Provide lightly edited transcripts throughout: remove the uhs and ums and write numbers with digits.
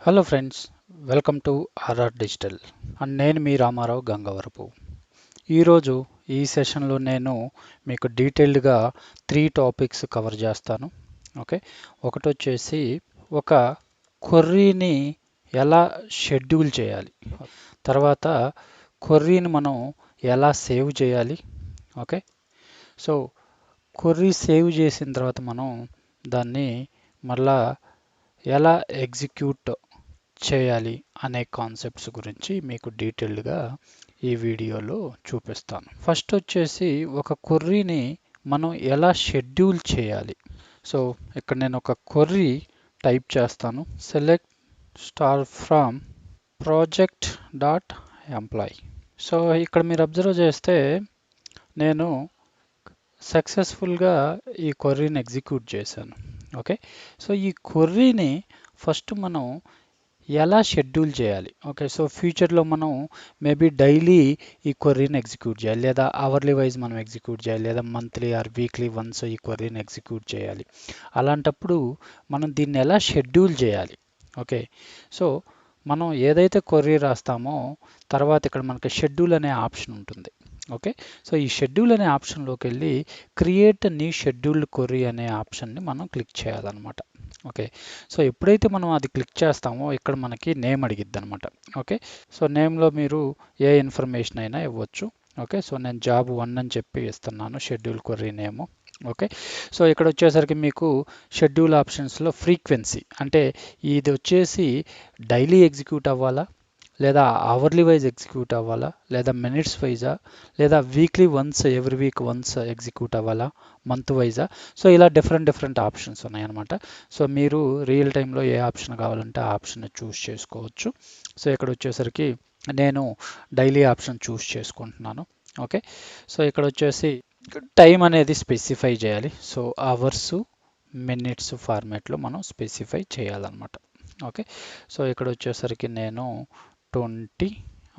Hello friends, welcome to RR digital and నేను మీ రామారావు గంగవరపు. ఈరోజు ఈ సెషన్లో నేను మీకు డీటెయిల్డ్గా 3 టాపిక్స్ కవర్ చేస్తాను. ఓకే, ఒకటి వచ్చేసి ఒక క్వెరీని ఎలా షెడ్యూల్ చేయాలి, తర్వాత క్వెరీని మనం ఎలా సేవ్ చేయాలి. ఓకే, సో క్వెరీ సేవ్ చేసిన తర్వాత మనం దాన్ని మళ్ళా ఎలా ఎగ్జిక్యూట్ చేయాలి అనే కాన్సెప్ట్స్ గురించి మీకు డీటెయిల్డ్గా ఈ వీడియోలో చూపిస్తాను. ఫస్ట్ వచ్చేసి ఒక క్వెరీని మనం ఎలా షెడ్యూల్ చేయాలి. సో ఇక్కడ నేను ఒక క్వెరీ టైప్ చేస్తాను. Select star from project dot employ. So ఇక్కడ మీరు అబ్జర్వ్ చేస్తే నేను సక్సెస్ఫుల్గా ఈ క్వెరీని ఎగ్జిక్యూట్ చేశాను. ఓకే, సో ఈ క్వెరీని ఫస్ట్ మనం ఎలా షెడ్యూల్ చేయాలి. ఓకే, సో ఫ్యూచర్లో మనం మేబీ డైలీ ఈ క్వెరీని ఎగ్జిక్యూట్ చేయాలి, లేదా అవర్లీ వైజ్ మనం ఎగ్జిక్యూట్ చేయాలి, లేదా మంత్లీ ఆర్ వీక్లీ వన్స్ ఈ క్వెరీని ఎగ్జిక్యూట్ చేయాలి. అలాంటప్పుడు మనం దీన్ని ఎలా షెడ్యూల్ చేయాలి. ఓకే, సో మనం ఏదైతే క్వెరీ రాస్తామో తర్వాత ఇక్కడ మనకి షెడ్యూల్ అనే ఆప్షన్ ఉంటుంది. ఓకే, సో ఈ షెడ్యూల్ అనే ఆప్షన్లోకి వెళ్ళి క్రియేట్ న్యూ షెడ్యూల్డ్ క్వెరీ అనే ఆప్షన్ని మనం క్లిక్ చేయాలన్నమాట. ఓకే, సో ఎప్పుడైతే మనం అది క్లిక్ చేస్తామో ఇక్కడ మనకి నేమ్ అడిగిద్ది అనమాట. ఓకే, సో నేమ్లో మీరు ఏ ఇన్ఫర్మేషన్ అయినా ఇవ్వచ్చు. ఓకే, సో నేను జాబ్ 1 అని చెప్పి ఇస్తున్నాను షెడ్యూల్ క్వెరీ నేము. ఓకే, సో ఇక్కడ వచ్చేసరికి మీకు షెడ్యూల్ ఆప్షన్స్లో ఫ్రీక్వెన్సీ అంటే ఇది వచ్చేసి డైలీ ఎగ్జిక్యూట్ అవ్వాలా, లేదా అవర్లీ వైజ్ ఎగ్జిక్యూట్ అవ్వాలా, లేదా మినిట్స్ వైజా, లేదా weekly once every week once execute అవ్వాలా, మంత్ వైజా. సో ఇలా డిఫరెంట్ ఆప్షన్స్ ఉన్నాయన్నమాట. సో మీరు రియల్ టైంలో ఏ ఆప్షన్ కావాలంటే ఆ ఆప్షన్ చూస్ చేసుకోవచ్చు. సో ఇక్కడ వచ్చేసరికి నేను డైలీ ఆప్షన్ చూస్ చేసుకుంటున్నాను. ఓకే, సో ఇక్కడ వచ్చేసి టైం అనేది స్పెసిఫై చేయాలి. సో అవర్స్ మినిట్స్ ఫార్మాట్లో మనం స్పెసిఫై చేయాలన్నమాట. ఓకే, సో ఇక్కడ వచ్చేసరికి నేను 20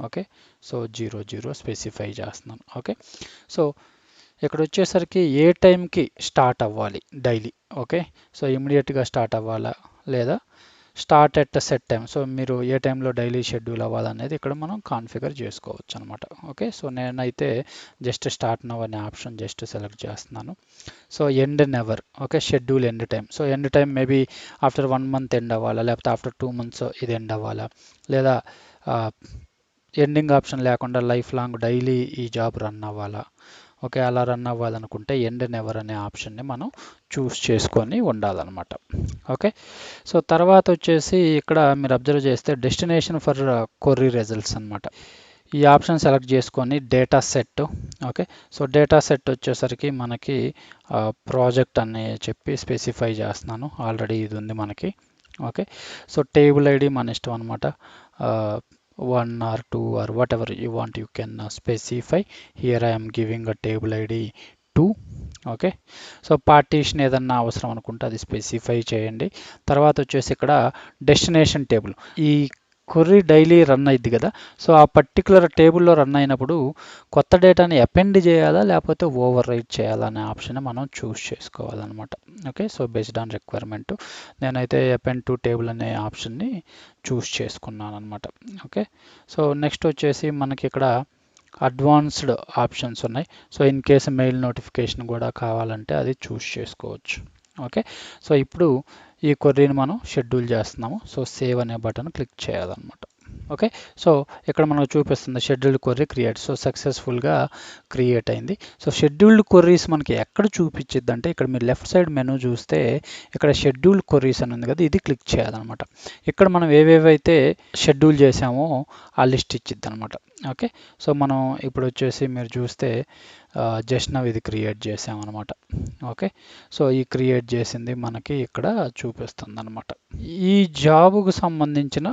ఓకే, సో 00 స్పెసిఫై చేస్తున్నాను. ఓకే, సో ఇక్కడ వచ్చేసరికి ఏ టైంకి స్టార్ట్ అవ్వాలి డైలీ. ఓకే, సో ఇమీడియట్గా స్టార్ట్ అవ్వాలా, లేదా start at set time. So మీరు ఏ టైంలో డైలీ షెడ్యూల్ అవ్వాలనేది ఇక్కడ మనం కాన్ఫిగర్ చేసుకోవచ్చు అనమాట. ఓకే, సో నేనైతే జస్ట్ స్టార్ట్ నవ్ అనే ఆప్షన్ జస్ట్ సెలెక్ట్ చేస్తున్నాను. So end never. Okay, schedule end time. So end time maybe after 1 month end అవ్వాలా, లేకపోతే ఆఫ్టర్ 2 మంత్స్ ఇది ఎండ్ అవ్వాలా, లేదా ఎండింగ్ ఆప్షన్ లేకుండా లైఫ్ లాంగ్ డైలీ ఈ జాబ్ రన్ అవ్వాలా. ఓకే, అలా రన్ అవ్వాలనుకుంటే ఎండ్ నెవర్ అనే ఆప్షన్ని మనం చూస్ చేసుకొని ఉండాలన్నమాట. ఓకే, సో తర్వాత వచ్చేసి ఇక్కడ మీరు అబ్జర్వ్ చేస్తే డెస్టినేషన్ ఫర్ క్వెరీ రిజల్ట్స్ అనమాట. ఈ ఆప్షన్ సెలెక్ట్ చేసుకొని data set. Okay, so data set వచ్చేసరికి మనకి ప్రాజెక్ట్ అని చెప్పి స్పెసిఫై చేస్తున్నాను. ఆల్రెడీ ఇది ఉంది మనకి. ఓకే, సో టేబుల్ ఐడి మన ఇష్టం అనమాట. 1 or 2 or whatever you want you can specify. Here I am giving a table ID 2. Okay, so partition ఏదన్నా అవసరం అనుకుంటే అది స్పెసిఫై చేయండి. తర్వాత వచ్చేసి ఇక్కడ డెస్టినేషన్ టేబుల్. ఈ క్వెరీ డైలీ రన్ అయింది కదా, సో ఆ పర్టికులర్ టేబుల్లో రన్ అయినప్పుడు కొత్త డేటాని అపెండ్ చేయాలా లేకపోతే ఓవర్ రైట్ చేయాలా అనే ఆప్షన్ మనం చూస్ చేసుకోవాలన్నమాట. Okay, so based on requirement నేనైతే అపెండ్ టు టేబుల్ అనే ఆప్షన్ని చూస్ చేసుకున్నాను అనమాట. ఓకే, సో నెక్స్ట్ వచ్చేసి మనకి ఇక్కడ అడ్వాన్స్డ్ ఆప్షన్స్ ఉన్నాయి. So in case mail notification కూడా కావాలంటే అది చూస్ చేసుకోవచ్చు. ఓకే, సో ఇప్పుడు ఈ క్వెరీని మనం షెడ్యూల్ చేస్తున్నాము. సో సేవ్ అనే బటన్ క్లిక్ చేయాలన్నమాట. ఓకే, సో ఇక్కడ మనకు చూపిస్తుంది షెడ్యూల్డ్ క్వెరీ క్రియేట్. సో సక్సెస్ఫుల్గా క్రియేట్ అయింది. సో షెడ్యూల్డ్ క్వెరీస్ మనకి ఎక్కడ చూపించిద్ది అంటే ఇక్కడ మీరు లెఫ్ట్ సైడ్ మెనూ చూస్తే ఇక్కడ షెడ్యూల్డ్ క్వెరీస్ అని ఉంది కదా, ఇది క్లిక్ చేయాలన్నమాట. ఇక్కడ మనం ఏవేవైతే షెడ్యూల్ చేసామో ఆ లిస్ట్ ఇచ్చిద్ది అనమాట. ఓకే, సో మనం ఇప్పుడు వచ్చేసి మీరు చూస్తే జస్ట్ నవ్ ఇది క్రియేట్ చేసామన్నమాట. ఓకే, సో ఈ క్రియేట్ చేసింది మనకి ఇక్కడ చూపిస్తుంది అనమాట. ఈ జాబ్కు సంబంధించిన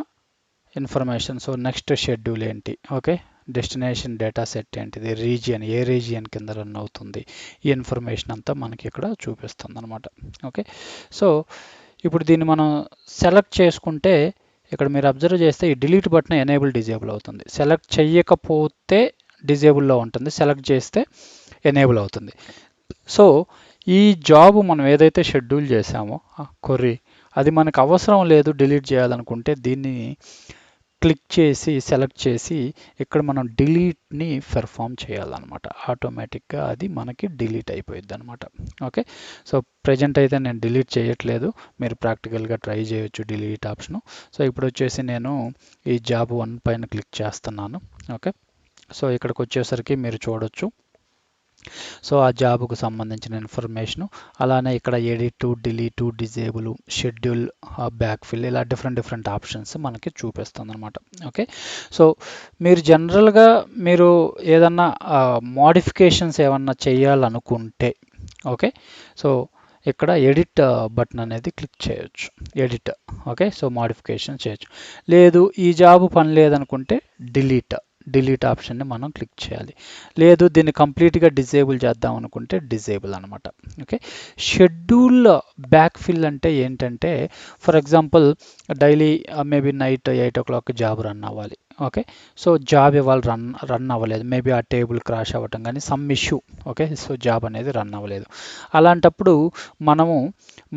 ఇన్ఫర్మేషన్. సో నెక్స్ట్ షెడ్యూల్ ఏంటి, ఓకే, డెస్టినేషన్ డేటా సెట్ ఏంటిది, రీజియన్ ఏ రీజియన్ కింద రన్ అవుతుంది, ఈ ఇన్ఫర్మేషన్ అంతా మనకి ఇక్కడ చూపిస్తుంది అనమాట. ఓకే, సో ఇప్పుడు దీన్ని మనం సెలెక్ట్ చేసుకుంటే ఇక్కడ మీరు అబ్జర్వ్ చేస్తే ఈ డిలీట్ బటన్ ఎనేబుల్ డిజేబుల్ అవుతుంది. సెలెక్ట్ చేయకపోతే డిజేబుల్లో ఉంటుంది, సెలెక్ట్ చేస్తే ఎనేబుల్ అవుతుంది. సో ఈ జాబ్ మనం ఏదైతే షెడ్యూల్ చేసామో క్వెరీ అది మనకు అవసరం లేదు డిలీట్ చేయాలనుకుంటే దీన్ని క్లిక్ చేసి సెలెక్ట్ చేసి ఇక్కడ మనం డిలీట్ని పెర్ఫామ్ చేయాలన్నమాట. ఆటోమేటిక్గా అది మనకి డిలీట్ అయిపోయింది అనమాట. ఓకే, సో ప్రజెంట్ అయితే నేను డిలీట్ చేయట్లేదు, మీరు ప్రాక్టికల్గా ట్రై చేయొచ్చు డిలీట్ ఆప్షను. సో ఇప్పుడు వచ్చేసి నేను ఈ జాబ్ 1 పైన క్లిక్ చేస్తున్నాను. ఓకే, సో ఇక్కడికి వచ్చేసరికి మీరు చూడొచ్చు, సో ఆ జాబ్కు సంబంధించిన ఇన్ఫర్మేషను, అలానే ఇక్కడ edit, delete, disable, schedule, back fill, ఇలా డిఫరెంట్ ఆప్షన్స్ మనకి చూపిస్తుంది అనమాట. ఓకే, సో మీరు జనరల్గా మీరు ఏదన్నా మోడిఫికేషన్స్ ఏమన్నా చేయాలనుకుంటే, ఓకే, సో ఇక్కడ ఎడిట్ బటన్ అనేది క్లిక్ చేయొచ్చు, ఎడిట్. ఓకే, సో మోడిఫికేషన్ చేయొచ్చు. లేదు ఈ జాబ్ పని లేదనుకుంటే డిలీట్ ఆప్షన్ని మనం క్లిక్ చేయాలి. లేదు దీన్ని కంప్లీట్గా డిజేబుల్ చేద్దాం అనుకుంటే డిజేబుల్ అనమాట. ఓకే, షెడ్యూల్ బ్యాక్ ఫిల్ అంటే ఏంటంటే, for example daily maybe night 8 o'clock job run అవ్వాలి. ఓకే, సో జాబ్ ఇవాళ రన్ అవ్వలేదు, మేబీ ఆ టేబుల్ క్రాష్ అవ్వటం కానీ some issue. Okay, so job అనేది రన్ అవ్వలేదు. అలాంటప్పుడు మనము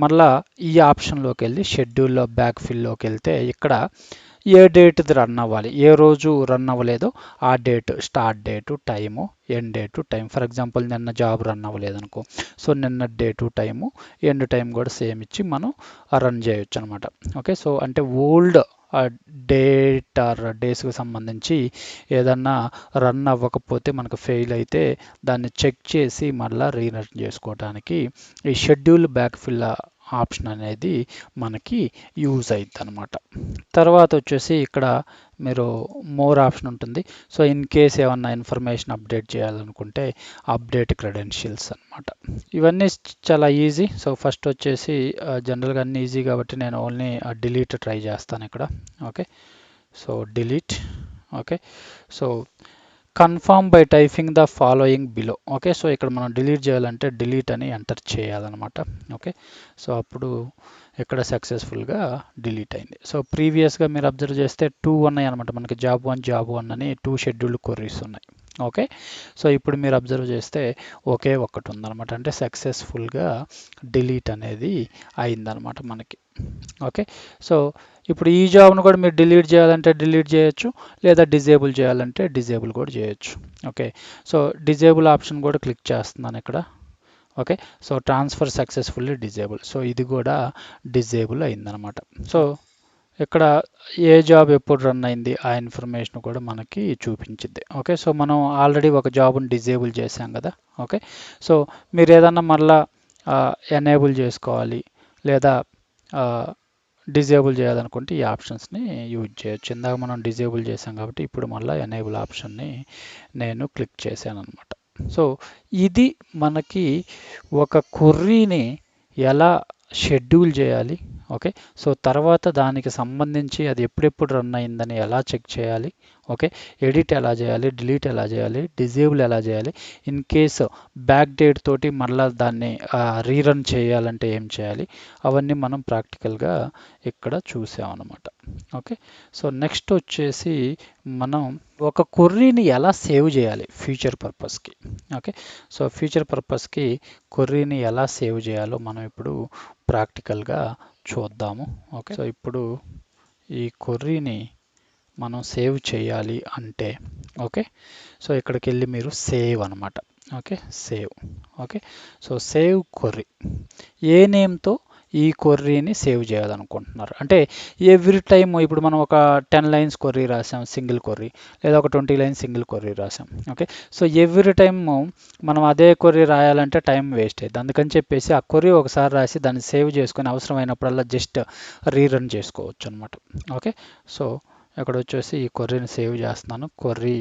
మళ్ళా ఈ ఆప్షన్లోకి వెళ్ళి షెడ్యూల్లో బ్యాక్ ఫిల్లోకి వెళ్తే ఇక్కడ ఏ డేట్ది రన్ అవ్వాలి, ఏ రోజు రన్ అవ్వలేదో ఆ date, start date, time, end date, time. For example నిన్న జాబ్ రన్ అవ్వలేదు అనుకో, సో నిన్న డేటు, టైము, ఎండ్ టైం కూడా సేమ్ ఇచ్చి మనం రన్ చేయొచ్చు అనమాట. ఓకే, సో అంటే ఓల్డ్ డేట్ ఆర్ డేస్కి సంబంధించి ఏదన్నా రన్ అవ్వకపోతే మనకు ఫెయిల్ అయితే దాన్ని చెక్ చేసి మళ్ళీ రీరన్ చేసుకోవడానికి ఈ షెడ్యూల్ బ్యాక్ ఫిల్ ఆప్షన్ అనేది మనకి యూజ్ అవుతుంది అనమాట. తర్వాత వచ్చేసి ఇక్కడ మీరు మోర్ ఆప్షన్ ఉంటుంది. సో ఇన్ కేస్ ఏమన్నా ఇన్ఫర్మేషన్ అప్డేట్ చేయాలనుకుంటే అప్డేట్ క్రెడెన్షియల్స్ అనమాట. ఇవన్నీ చాలా ఈజీ. సో ఫస్ట్ వచ్చేసి జనరల్గా అన్ని ఈజీ కాబట్టి నేను ఓన్లీ డిలీట్ ట్రై చేస్తాను ఇక్కడ. Okay, so delete. Okay, so confirm by typing the following below. Okay, so ఇక్కడ మనం డిలీట్ చేయాలంటే డిలీట్ అని ఎంటర్ చేయాలన్నమాట. ఓకే, సో అప్పుడు ఇక్కడ సక్సెస్ఫుల్గా డిలీట్ అయింది. సో ప్రీవియస్గా మీరు అబ్జర్వ్ చేస్తే 2 ఉన్నాయి అనమాట, మనకి జాబ్ 1 అని 2 షెడ్యూల్డ్ క్వరీస్ ఉన్నాయి. ఓకే, సో ఇప్పుడు మీరు అబ్జర్వ్ చేస్తే ఒకే ఒక్కటి ఉందన్నమాట, అంటే సక్సెస్ఫుల్గా డిలీట్ అనేది అయిందనమాట మనకి. ఓకే, సో ఇప్పుడు ఈ జాబ్ను కూడా మీరు డిలీట్ చేయాలంటే డిలీట్ చేయొచ్చు, లేదా డిజేబుల్ చేయాలంటే డిజేబుల్ కూడా చేయొచ్చు. ఓకే, సో డిజేబుల్ ఆప్షన్ కూడా క్లిక్ చేస్తున్నాను ఇక్కడ. Okay, so transfer successfully disable, so ఇది కూడా డిజేబుల్ అయిందనమాట. సో ఇక్కడ ఏ జాబ్ ఎప్పుడు రన్ అయింది ఆ ఇన్ఫర్మేషన్ కూడా మనకి చూపించింది. ఓకే, సో మనం ఆల్రెడీ ఒక జాబ్ని డిజేబుల్ చేసాం కదా. ఓకే, సో మీరు ఏదన్నా మళ్ళా ఎనేబుల్ చేసుకోవాలి లేదా డిజేబుల్ చేయాలనుకుంటే ఈ ఆప్షన్స్ని యూజ్ చేయొచ్చు. ఇందాక మనం డిజేబుల్ చేసాం కాబట్టి ఇప్పుడు మళ్ళీ ఎనేబుల్ ఆప్షన్ని నేను క్లిక్ చేశాను అనమాట. సో ఇది మనకి ఒక క్వెరీని ఎలా షెడ్యూల్ చేయాలి. ఓకే, సో తర్వాత దానికి సంబంధించి అది ఎప్పుడెప్పుడు రన్ అయిందని ఎలా చెక్ చేయాలి. ఓకే, ఎడిట్ ఎలా చేయాలి, డిలీట్ ఎలా చేయాలి, డిజేబుల్ ఎలా చేయాలి, ఇన్ కేసు బ్యాక్ డేట్ తోటి మళ్ళీ దాన్ని రీరన్ చేయాలంటే ఏం చేయాలి, అవన్నీ మనం ప్రాక్టికల్గా ఇక్కడ చూసామన్నమాట. ఓకే, సో నెక్స్ట్ వచ్చేసి మనం ఒక క్వెరీని ఎలా సేవ్ చేయాలి ఫ్యూచర్ పర్పస్కి. ఓకే, సో ఫ్యూచర్ పర్పస్కి క్వెరీని ఎలా సేవ్ చేయాలో మనం ఇప్పుడు ప్రాక్టికల్గా చూద్దాము. ఓకే, సో ఇప్పుడు ఈ క్వెరీని మనం సేవ్ చేయాలి అంటే, ఓకే, సో ఇక్కడికి వెళ్ళి మీరు సేవ్ అనమాట. Okay, save. Okay, so save query, a నేమ్తో ఈ క్వెరీని సేవ్ చేయాలనుకుంటున్నారు అంటే ఎవ్రీ టైమ్ ఇప్పుడు మనం ఒక 10 lines క్వెరీ రాసాం సింగిల్ క్వెరీ, లేదా ఒక 20 lines సింగిల్ క్వెరీ రాసాం. ఓకే, సో ఎవ్రీ టైమ్ మనం అదే క్వెరీ రాయాలంటే టైం వేస్ట్ అవుతుంది. అందుకని చెప్పేసి ఆ క్వెరీ ఒకసారి రాసి దాన్ని సేవ్ చేసుకొని అవసరమైనప్పుడల్లా జస్ట్ రీరన్ చేసుకోవచ్చు అనమాట. ఓకే, సో ఇక్కడ వచ్చేసి ఈ క్వెరీని సేవ్ చేస్తున్నాను. క్వెరీ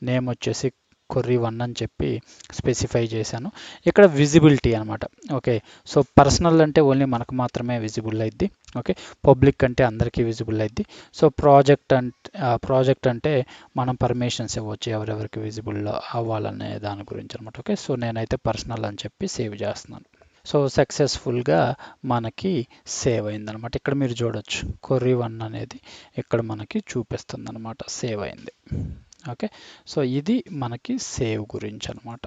నేమ్ వచ్చేసి క్వెరీ 1 అని చెప్పి స్పెసిఫై చేశాను. ఇక్కడ విజిబిలిటీ అనమాట. ఓకే, సో పర్సనల్ అంటే ఓన్లీ మనకు మాత్రమే విజిబుల్ అయింది. ఓకే, పబ్లిక్ అంటే అందరికీ విజిబుల్ అయింది. సో ప్రాజెక్ట్ అంటే మనం పర్మిషన్స్ ఇవ్వచ్చు ఎవరెవరికి విజిబుల్ అవ్వాలనే దాని గురించి అనమాట. ఓకే, సో నేనైతే పర్సనల్ అని చెప్పి సేవ్ చేస్తున్నాను. సో సక్సెస్ఫుల్గా మనకి సేవ్ అయిందనమాట. ఇక్కడ మీరు చూడొచ్చు క్వెరీ 1 అనేది ఇక్కడ మనకి చూపిస్తుంది అనమాట, సేవ్ అయింది. ఓకే, సో ఇది మనకి సేవ్ గురించి అనమాట.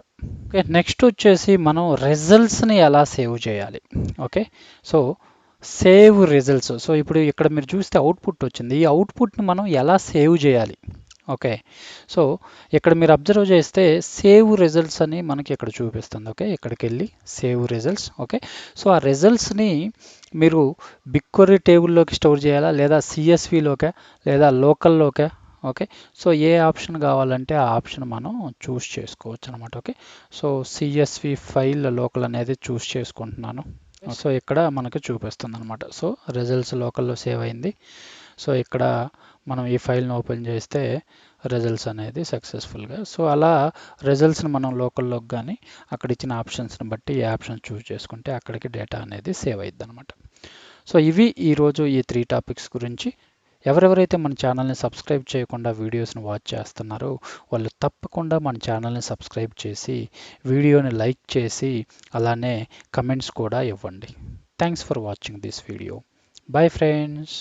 ఓకే, నెక్స్ట్ వచ్చేసి మనం రిజల్ట్స్ని ఎలా సేవ్ చేయాలి. Okay, so save results. So ఇప్పుడు ఇక్కడ మీరు చూస్తే అవుట్పుట్ వచ్చింది. ఈ అవుట్పుట్ని మనం ఎలా సేవ్ చేయాలి? ఓకే. సో ఇక్కడ మీరు అబ్జర్వ్ చేస్తే సేవ్ రిజల్ట్స్ అని మనకి ఇక్కడ చూపిస్తుంది. ఓకే, ఇక్కడికి వెళ్ళి సేవ్ రిజల్ట్స్. ఓకే, సో ఆ రిజల్ట్స్ని మీరు బిగ్క్వెరీ టేబుల్లోకి స్టోర్ చేయాలా, లేదా సిఎస్విలోకే, లేదా లోకల్లోకే? ఓకే, సో ఏ ఆప్షన్ కావాలంటే ఆ ఆప్షన్ మనం చూస్ చేసుకోవచ్చు అనమాట. Okay, so CSV file local అనేది చూస్ చేసుకుంటున్నాను. సో ఇక్కడ మనకు చూపిస్తుంది అనమాట. సో రిజల్ట్స్ లోకల్లో సేవ్ అయింది. సో ఇక్కడ మనం ఈ ఫైల్ని ఓపెన్ చేస్తే రిజల్ట్స్ అనేది సక్సెస్ఫుల్గా. సో అలా రిజల్ట్స్ని మనం లోకల్లోకి కానీ అక్కడ ఇచ్చిన ఆప్షన్స్ని బట్టి ఏ ఆప్షన్ చూస్ చేసుకుంటే అక్కడికి డేటా అనేది సేవ్ అయ్యిద్ది అనమాట. సో ఇవి ఈరోజు ఈ 3 టాపిక్స్ గురించి. ఎవరెవరైతే మన ఛానల్ని సబ్స్క్రైబ్ చేయకుండా వీడియోస్ని వాచ్ చేస్తున్నారో వాళ్ళు తప్పకుండా మన ఛానల్ని సబ్స్క్రైబ్ చేసి వీడియోని లైక్ చేసి అలానే కమెంట్స్ కూడా ఇవ్వండి. Thanks for watching this video. Bye friends.